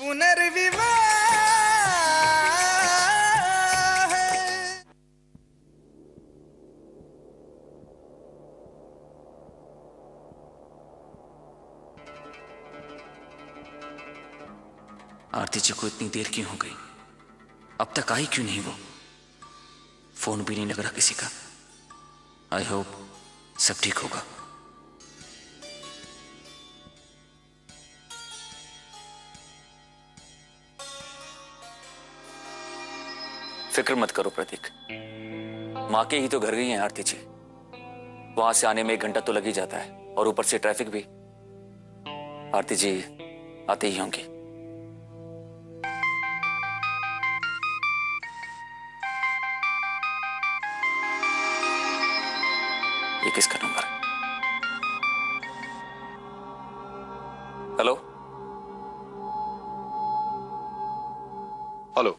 पुनर्विवाह आरती जी को इतनी देर क्यों हो गई? अब तक आई क्यों नहीं वो? फोन भी नहीं लग रहा किसी का। आई होप सब ठीक होगा। फिक्र मत करो प्रतीक, मां के ही तो घर गई हैं आरती जी। वहां से आने में 1 घंटा तो लग ही जाता है, और ऊपर से ट्रैफिक भी। आरती जी आते ही होंगी। ये किसका नंबर है? हेलो हेलो,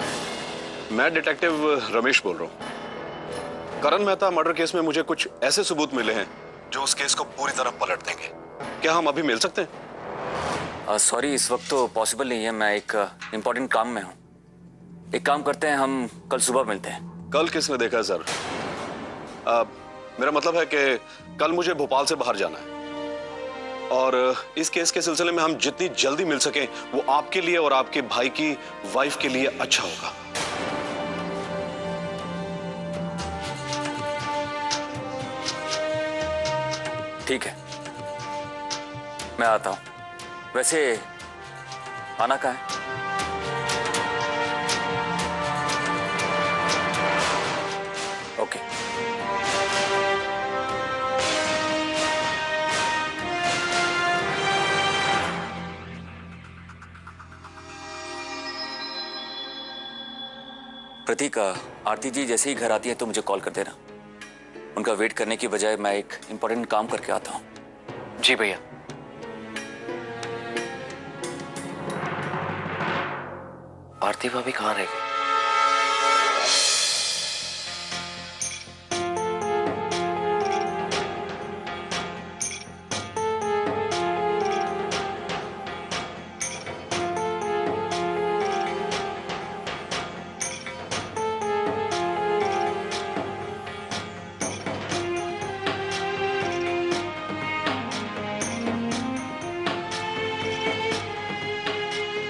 मैं डिटेक्टिव रमेश बोल रहा हूं। करण मेहता मर्डर केस में मुझे कुछ ऐसे सबूत मिले हैं जो उस केस को पूरी तरह पलट देंगे। क्या हम अभी मिल सकते हैं? सॉरी, इस वक्त तो पॉसिबल नहीं है। मैं एक इंपॉर्टेंट काम में हूं। एक काम करते हैं, हम कल सुबह मिलते हैं। कल किसने देखा है सर? मेरा मतलब है कि कल मुझे भोपाल से बाहर जाना है, और इस केस के सिलसिले में हम जितनी जल्दी मिल सकें वो आपके लिए और आपके भाई की वाइफ के लिए अच्छा होगा। ठीक है, मैं आता हूं। वैसे आना कहाँ है? ओके। प्रतीक, आरती जी जैसे ही घर आती है तो मुझे कॉल कर देना। उनका वेट करने की बजाय मैं एक इंपॉर्टेंट काम करके आता हूं। जी भैया। आरती भाभी कहाँ रह गई?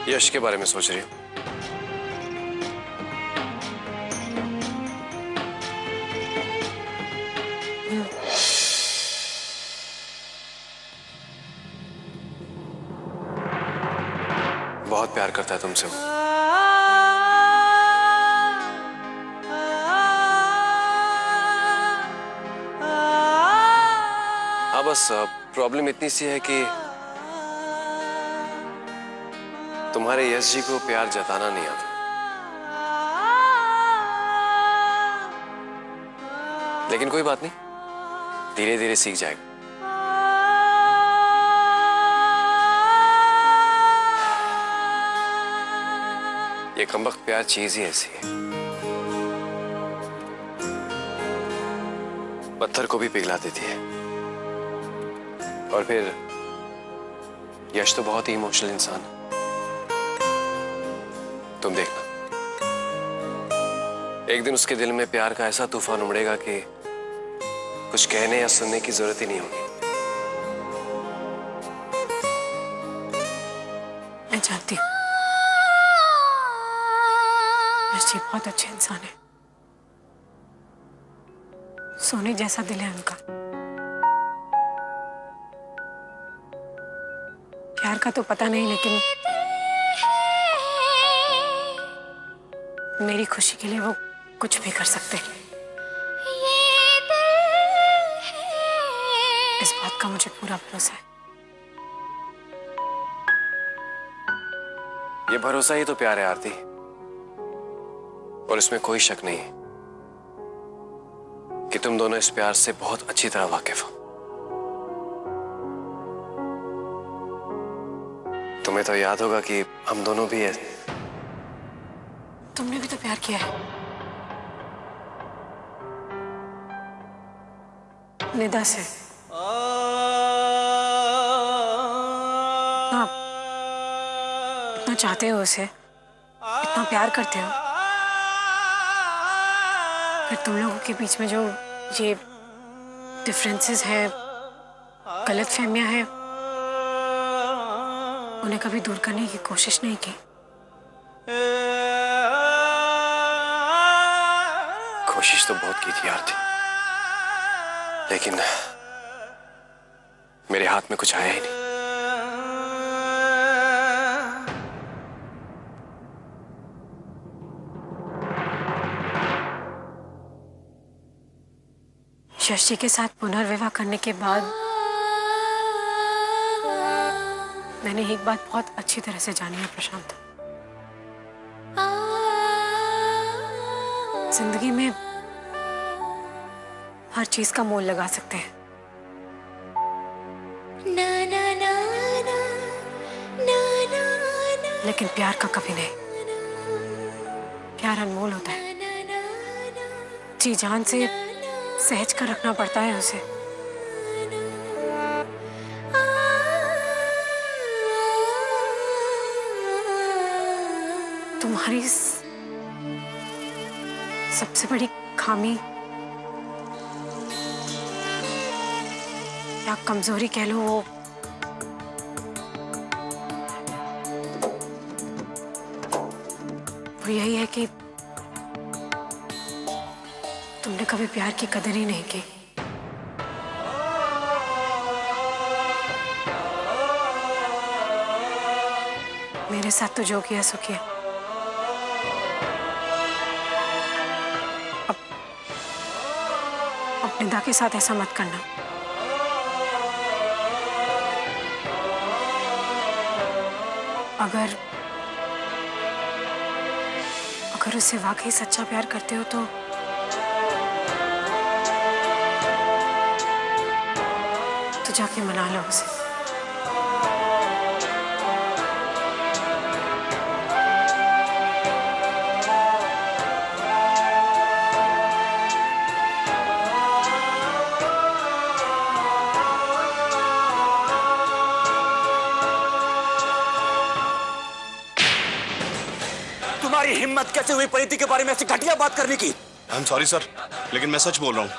यश के बारे में सोच रही हूँ। बहुत प्यार करता है तुमसे वो। हाँ, बस प्रॉब्लम इतनी सी है कि तुम्हारे यश जी को प्यार जताना नहीं आता। लेकिन कोई बात नहीं, धीरे धीरे सीख जाएगा। ये कमबख्त प्यार चीज ही ऐसी है, पत्थर को भी पिघला देती है। और फिर यश तो बहुत ही इमोशनल इंसान है। तुम देखना, एक दिन उसके दिल में प्यार का ऐसा तूफान उमड़ेगा कि कुछ कहने या सुनने की जरूरत ही नहीं होगी। मैं जानती हूँ यश जी बहुत अच्छे इंसान है। सोने जैसा दिल है उनका। प्यार का तो पता नहीं, लेकिन मेरी खुशी के लिए वो कुछ भी कर सकते हैं। इस बात का मुझे पूरा भरोसा है। ये भरोसा ही तो प्यार है आरती, और इसमें कोई शक नहीं है कि तुम दोनों इस प्यार से बहुत अच्छी तरह वाकिफ हो। तुम्हें तो याद होगा कि हम दोनों भी है। तुमने भी तो प्यार किया है निदा से। हाँ, इतना चाहते हो उसे, इतना प्यार करते हो, फिर तुम लोगों के बीच में जो ये डिफरेंसेस है, गलतफहमियां हैं, उन्हें कभी दूर करने की कोशिश नहीं की? कोशिश तो बहुत की थी आरती, लेकिन मेरे हाथ में कुछ आया ही नहीं। शशि के साथ पुनर्विवाह करने के बाद मैंने एक बात बहुत अच्छी तरह से जानी है प्रशांत। जिंदगी में हर चीज का मोल लगा सकते हैं, लेकिन प्यार का कभी नहीं। प्यार अनमोल होता है, जी जान से सहज कर रखना पड़ता है उसे। तुम्हारी सबसे बड़ी खामी या कमजोरी कह लो, वो यही है कि तुमने कभी प्यार की कदर ही नहीं की। मेरे साथ तो जो किया सो किया। अब निदा के साथ ऐसा मत करना। अगर उससे वाकई सच्चा प्यार करते हो तो जाके मना लो उसे। तुम्हारी हिम्मत कैसे हुई प्रीति के बारे में ऐसी घटिया बात करने की? आई एम सॉरी सर, लेकिन मैं सच बोल रहा हूँ।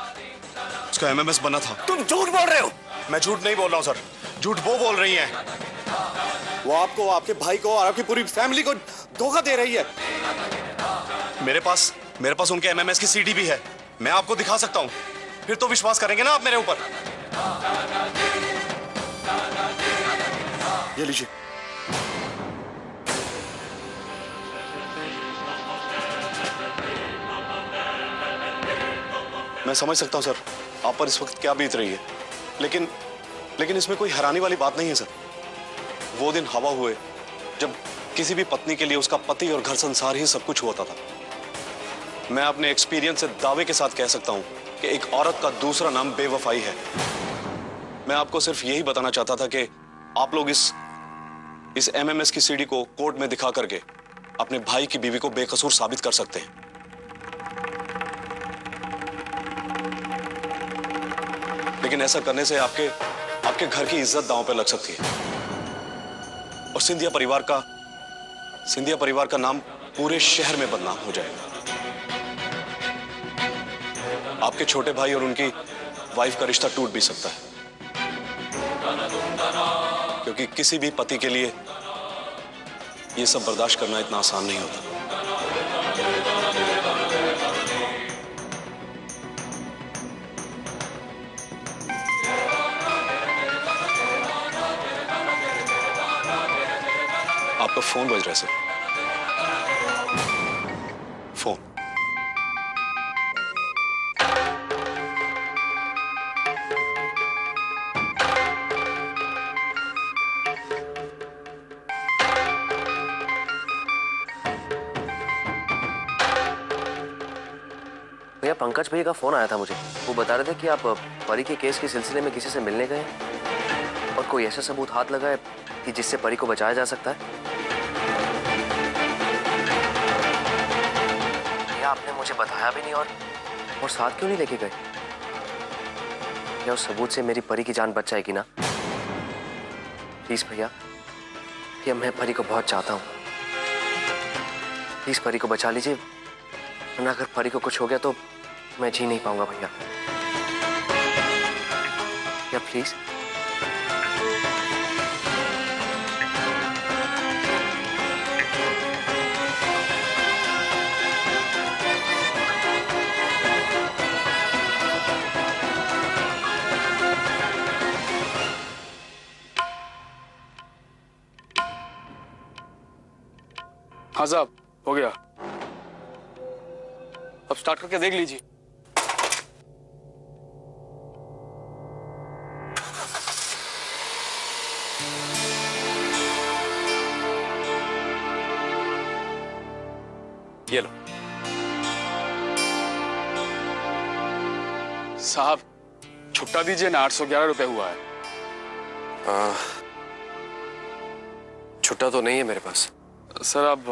उसका एमएमएस बना था। तुम झूठ बोल रहे हो। मैं झूठ नहीं बोल रहा हूँ सर, झूठ वो बोल रही हैं। वो आपको, आपके भाई को और आपकी पूरी फैमिली को धोखा दे रही है। मेरे पास उनके एमएमएस की सीडी भी है, मैं आपको दिखा सकता हूँ। फिर तो विश्वास करेंगे ना आप मेरे ऊपर। ये लीजिए। मैं समझ सकता हूं सर आप पर इस वक्त क्या बीत रही है, लेकिन इसमें कोई हैरानी वाली बात नहीं है सर। वो दिन हवा हुए जब किसी भी पत्नी के लिए उसका पति और घर संसार ही सब कुछ होता था। मैं अपने एक्सपीरियंस से दावे के साथ कह सकता हूं कि एक औरत का दूसरा नाम बेवफाई है। मैं आपको सिर्फ यही बताना चाहता था कि आप लोग इस एमएमएस की सीडी को कोर्ट में दिखा करके अपने भाई की बीवी को बेकसूर साबित कर सकते हैं। लेकिन ऐसा करने से आपके घर की इज्जत दांव पे लग सकती है और सिंधिया परिवार का नाम पूरे शहर में बदनाम हो जाएगा। आपके छोटे भाई और उनकी वाइफ का रिश्ता टूट भी सकता है, क्योंकि किसी भी पति के लिए यह सब बर्दाश्त करना इतना आसान नहीं होता। आपका फोन बज रहा है सर। फोन। भैया पंकज भैया का फोन आया था मुझे। वो बता रहे थे कि आप परी के केस के सिलसिले में किसी से मिलने गए और कोई ऐसा सबूत हाथ लगाए कि जिससे परी को बचाया जा सकता है। भैया आपने मुझे बताया भी नहीं और साथ क्यों नहीं लेके गए? क्या उस सबूत से मेरी परी की जान बच जाएगी ना? प्लीज भैया, मैं परी को बहुत चाहता हूँ। प्लीज परी को बचा लीजिए, वरना अगर परी को कुछ हो गया तो मैं जी नहीं पाऊंगा भैया। या प्लीज। हाँ साहब, हो गया। अब स्टार्ट करके देख लीजिए। ये लो। साहब छुट्टा दीजिए ना, 811 रुपए हुआ है। छुट्टा तो नहीं है मेरे पास। सर अब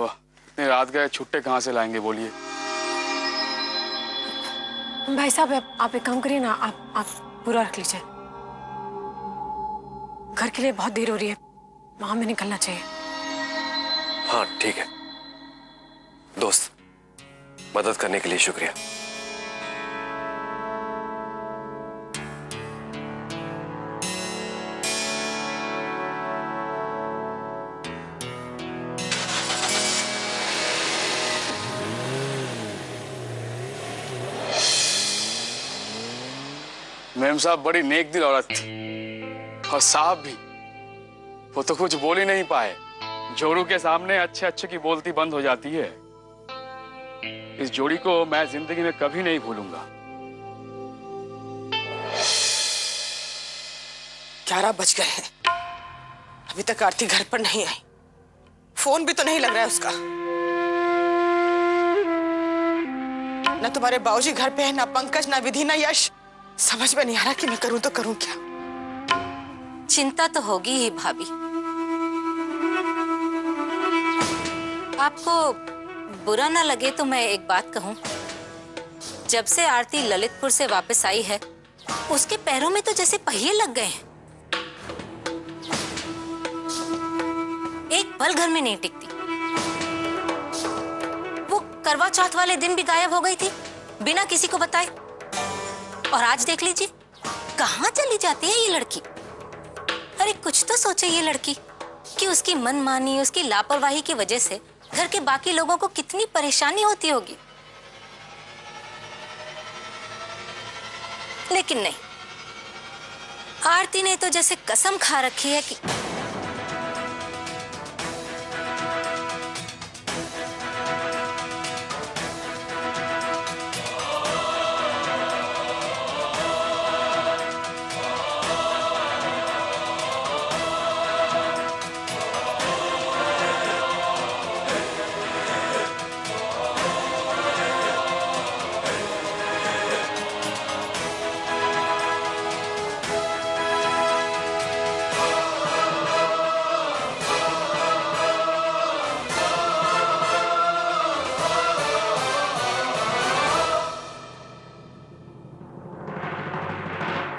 इतने रात गए, छुट्टे कहाँ से लाएंगे बोलिए। भाई साहब आप एक काम करिए ना, आप पूरा रख लीजिए। घर के लिए बहुत देर हो रही है, वहां में निकलना चाहिए। हाँ ठीक है दोस्त, मदद करने के लिए शुक्रिया। मैम साहब बड़ी नेक दिल औरत थी, और साहब भी, वो तो कुछ बोल ही नहीं पाए। जोड़ू के सामने अच्छे अच्छे की बोलती बंद हो जाती है। इस जोड़ी को मैं जिंदगी में कभी नहीं भूलूंगा। 11 बज गए हैं, अभी तक आरती घर पर नहीं आई। फोन भी तो नहीं लग रहा है उसका। ना तुम्हारे बाबूजी घर पे है, ना पंकज, ना विधि, ना यश। समझ में नहीं आ रहा कि मैं करूं तो करूं क्या। चिंता तो होगी ही भाभी। आपको बुरा ना लगे तो मैं एक बात कहूं, जब से आरती ललितपुर से वापस आई है, उसके पैरों में तो जैसे पहिए लग गए हैं। एक पल घर में नहीं टिकती। वो करवा चौथ वाले दिन भी गायब हो गई थी बिना किसी को बताए, और आज देख लीजिए कहां चली जाती है ये लड़की। अरे कुछ तो सोचे ये लड़की कि उसकी मनमानी, उसकी लापरवाही की वजह से घर के बाकी लोगों को कितनी परेशानी होती होगी। लेकिन नहीं, आरती ने तो जैसे कसम खा रखी है कि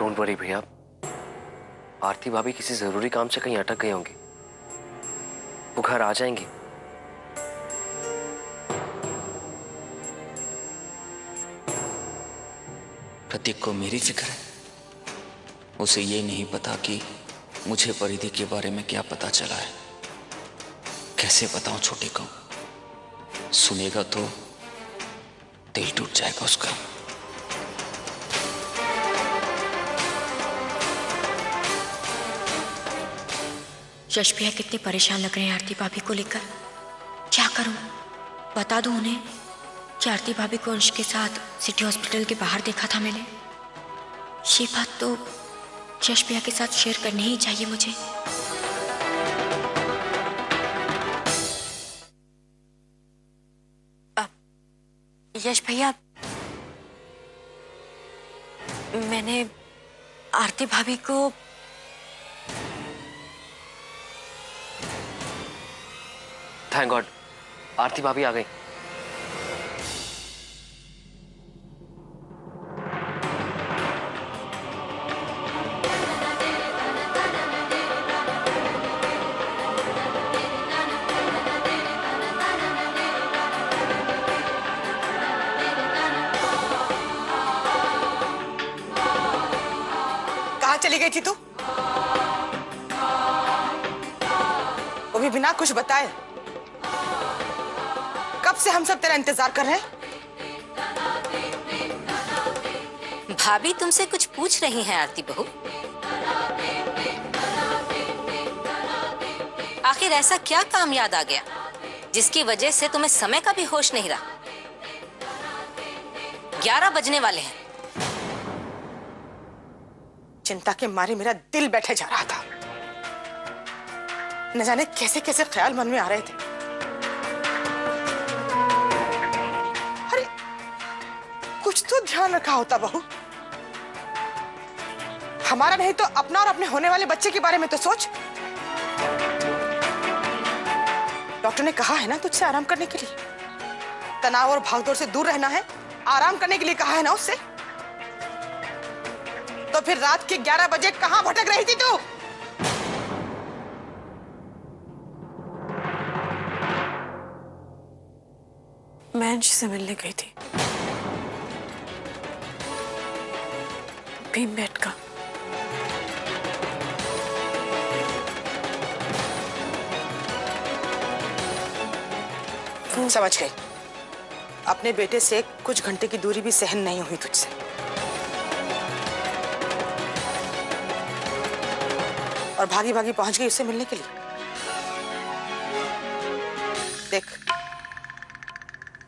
डोंट वरी भैया, आरती भाभी किसी जरूरी काम से कहीं अटक गई होंगी, वो घर आ जाएंगी। प्रतीक को मेरी फिक्र है। उसे ये नहीं पता कि मुझे परिधि के बारे में क्या पता चला है। कैसे बताऊं छोटे को, सुनेगा तो दिल टूट जाएगा उसका। यश भैया कितने परेशान लग रहे हैं आरती भाभी को लेकर। क्या करूं? बता दूं उन्हें कि आरती भाभी को अंश के साथ सिटी हॉस्पिटल के बाहर देखा था मैंने। ये बात तो यश भैया के साथ शेयर करनी ही चाहिए मुझे। यश भैया, मैंने आरती भाभी को थैंक गॉड, आरती भाभी आ गई। चली गई थी तू? वो भी बिना कुछ बताए। कब से हम सब तेरा इंतजार कर रहे हैं। भाभी तुमसे कुछ पूछ रही हैं आरती बहू। आखिर ऐसा क्या काम याद आ गया जिसकी वजह से तुम्हें समय का भी होश नहीं रहा? 11 बजने वाले हैं। चिंता के मारे मेरा दिल बैठे जा रहा था। न जाने कैसे कैसे ख्याल मन में आ रहे थे। अरे कुछ तो ध्यान रखा होता बहू। हमारा नहीं तो अपना और अपने होने वाले बच्चे के बारे में तो सोच। डॉक्टर ने कहा है ना तुझसे आराम करने के लिए, तनाव और भागदौड़ से दूर रहना है, आराम करने के लिए कहा है ना उससे। तो फिर रात के 11 बजे कहां भटक रही थी तू? मैं अंश से मिलने गई थी, भीमबेटका। समझ गई। अपने बेटे से कुछ घंटे की दूरी भी सहन नहीं हुई तुझसे। और भागी भागी पहुंच गई उससे मिलने के लिए। देख,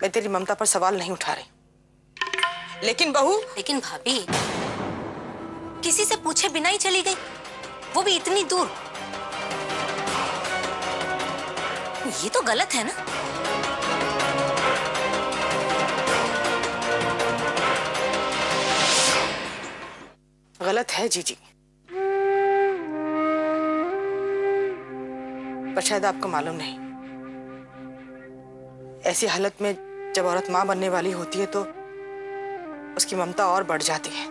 मैं तेरी ममता पर सवाल नहीं उठा रही, लेकिन बहू। लेकिन भाभी किसी से पूछे बिना ही चली गई, वो भी इतनी दूर। ये तो गलत है ना। गलत है जीजी, पर शायद आपको मालूम नहीं। ऐसी हालत में जब औरत मां बनने वाली होती है तो उसकी ममता और बढ़ जाती है।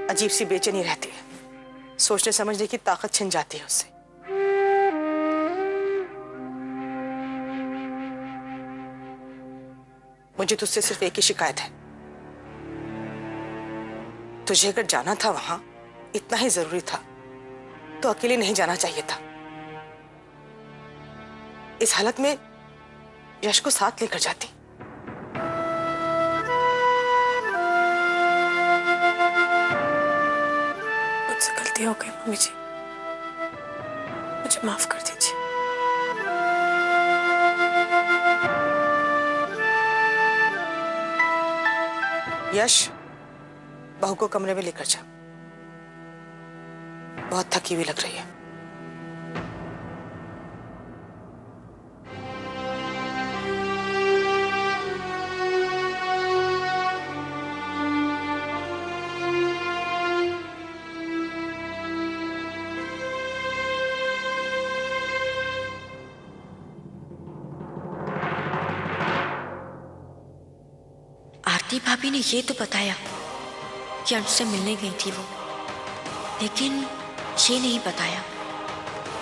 अजीब सी बेचैनी रहती है, सोचने समझने की ताकत छिन जाती है उससे। मुझे तुझसे सिर्फ एक ही शिकायत है। तुझे अगर जाना था वहां, इतना ही जरूरी था, तो अकेले नहीं जाना चाहिए था। इस हालत में यश को साथ लेकर जाती। मुझसे गलती हो गई मम्मी जी, मुझे माफ कर दीजिए। यश, बहू को कमरे में लेकर जा। बहुत थकी हुई लग रही है। आरती भाभी ने ये तो बताया कि अंश से मिलने गई थी वो, लेकिन ये नहीं बताया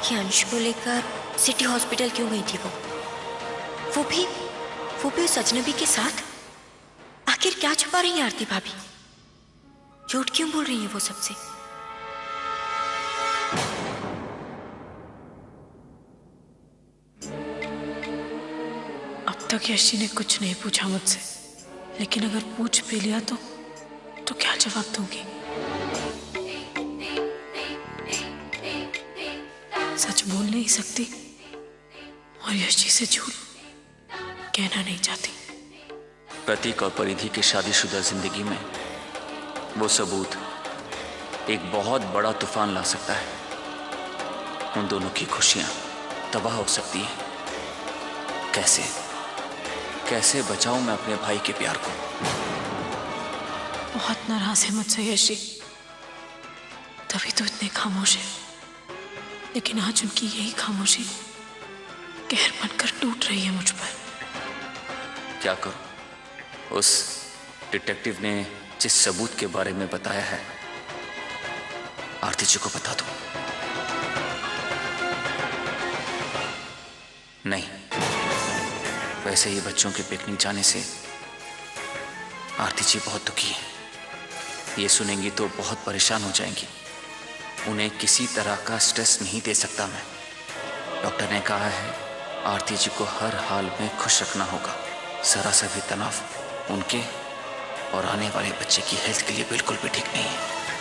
कि अंश को लेकर सिटी हॉस्पिटल क्यों गई थी वो भी उस अजनबी के साथ। आखिर क्या छुपा रही है आरती भाभी? झूठ क्यों बोल रही है वो सबसे? अब तक यशी ने कुछ नहीं पूछा मुझसे, लेकिन अगर पूछ भी लिया तो क्या जवाब दूंगी? सच बोल नहीं सकती और यशी से झूठ कहना नहीं चाहती। प्रतीक और परिधि की शादीशुदा जिंदगी में वो सबूत एक बहुत बड़ा तूफान ला सकता है। उन दोनों की खुशियां तबाह हो सकती हैं। कैसे बचाऊं मैं अपने भाई के प्यार को? बहुत नाराज है मुझसे यशी, तभी तो इतने खामोश है। लेकिन आज उनकी यही खामोशी कहर बनकर टूट रही है मुझ पर। क्या करूं? उस डिटेक्टिव ने जिस सबूत के बारे में बताया है, आरती जी को बता दूं? नहीं, वैसे ही बच्चों के पिकनिक जाने से आरती जी बहुत दुखी है। ये सुनेंगी तो बहुत परेशान हो जाएंगी। उन्हें किसी तरह का स्ट्रेस नहीं दे सकता मैं। डॉक्टर ने कहा है आरती जी को हर हाल में खुश रखना होगा। जरा सा भी तनाव उनके और आने वाले बच्चे की हेल्थ के लिए बिल्कुल भी ठीक नहीं है।